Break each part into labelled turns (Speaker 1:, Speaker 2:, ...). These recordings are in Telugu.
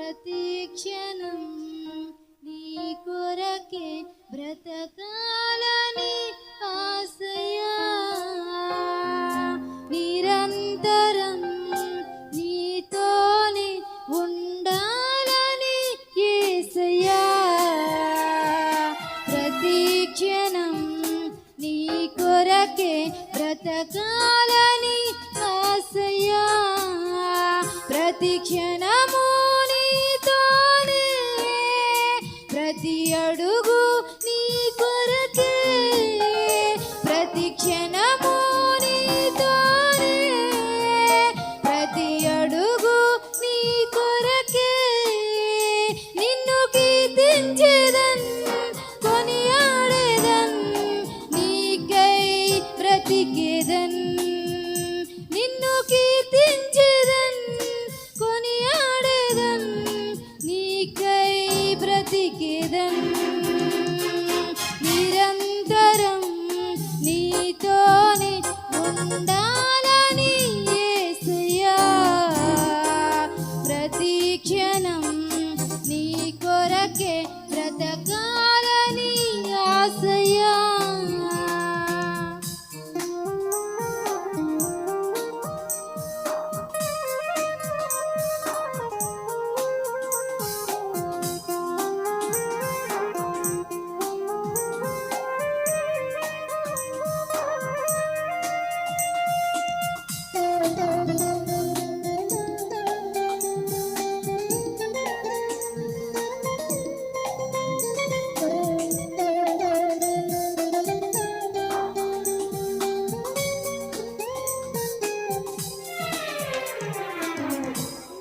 Speaker 1: ప్రతి క్షణం నీ కొరకే బ్రతకాలని ఆశయా, నిరంతరం నీతోనే ఉండాలని యేసయ్యా. ప్రతి క్షణం నీ కొరకే బ్రతకాలని ఆశయా, ప్రతి క్షణము నీతోనే, ప్రతి అడుగు నీ కొరకే, ప్రతి క్షణము నీతోనే, ప్రతి అడుగు నీ కొరకే. నిన్ను కీర్తించెదన్, కొనియాడెదన్, నీకై బ్రతికెదన్. నిన్ను కీర్తించెదన్, కొనియాడెదన్, నీకై బ్రతికెదన్. నిరంతరం నీతోనే ఉండాలని యేసయ్యా, ప్రతి క్షణం నీ కొరకే బ్రతకాలని ఆశయా.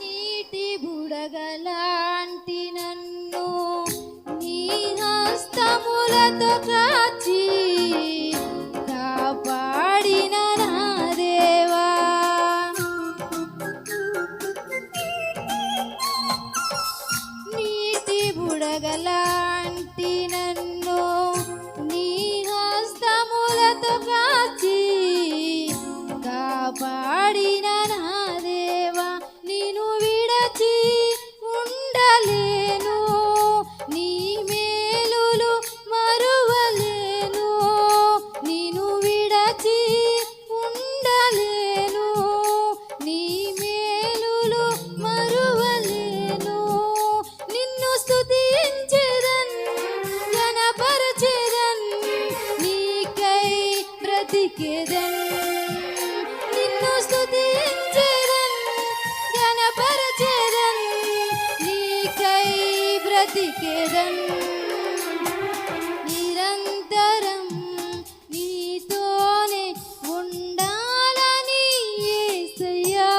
Speaker 1: నీటి బుడగలాంటి నన్ను నీ హస్తములతో కాచి కాపాడిన నా దేవా, నీటి బుడగలాంటి నన్ను నీ హస్తములతో కాచి కాపాడిన నా దేవా. నిన్ను విడచి ఉండలేను, నీ మేలులు మరువలేను. నిన్ను విడచి ఉండలేను, నీ మేలులు మరువలేను. నిన్ను స్తుతించెదన్, ఘనపరచెదన్, నీకై బ్రతికెదన్. నిన్ను స్తుతించెదన్, ఘనపరచెదన్, నీకై బ్రతికెదన్. నిరంతరం నీతోనే ఉండాలని యేసయ్యా,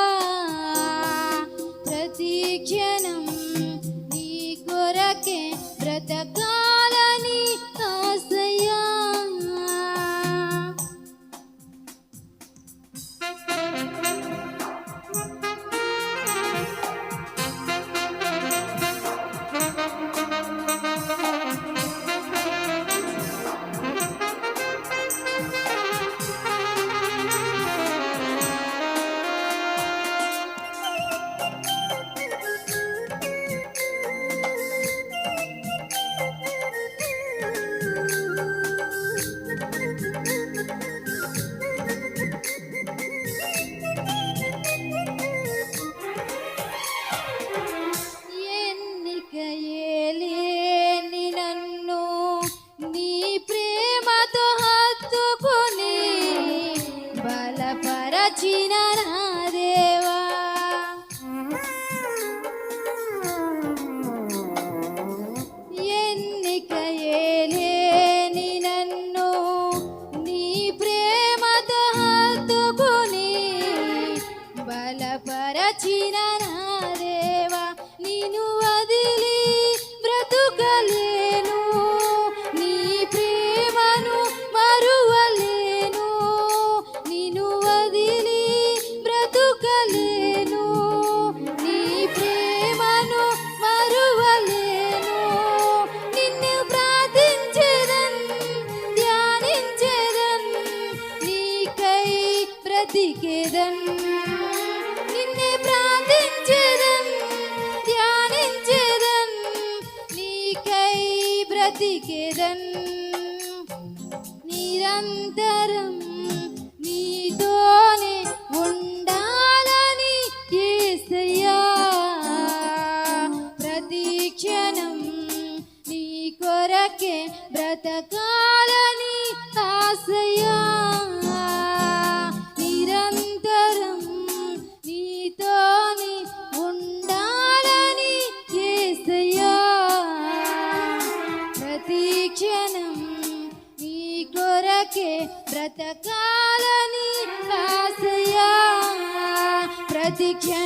Speaker 1: ప్రతి క్షణం నీ కొరకే బ్రతకాలని ఆశయా. ఎన్నికయేలేని నన్ను నీ ప్రేమతో హత్తుకుని బలపరచిన నా దేవా, ఎన్నికయేలేని నన్ను నీ ప్రేమతో హత్తుకుని బలపరచిన నా దేవా. నిన్ను వదిలి బ్రతుకలేను, నీ ప్రేమను మరువలేను. నిన్ను వదిలి బ్రతుకలేను, నీ ప్రేమను మరువలేను. నిన్ను ప్రార్థించెదన్, ధ్యానించెదన్, నీకై బ్రతికెదన్. నిన్నే ప్రార్థించెదన్, ధ్యానించెదన్, వెతికెదన్ నిరంతరం నీతోనే ఉండాలని యేసయ్యా ప్రతి క్షణం నీ కొరకే బ్రతకాలని ఆశయా నిరంతరం నీతోనే ఉండాలని యేసయ్యా ప్రతి క్షణం నీ కొరకే బ్రతకాలని ఆశయా ప్రతి క్షణం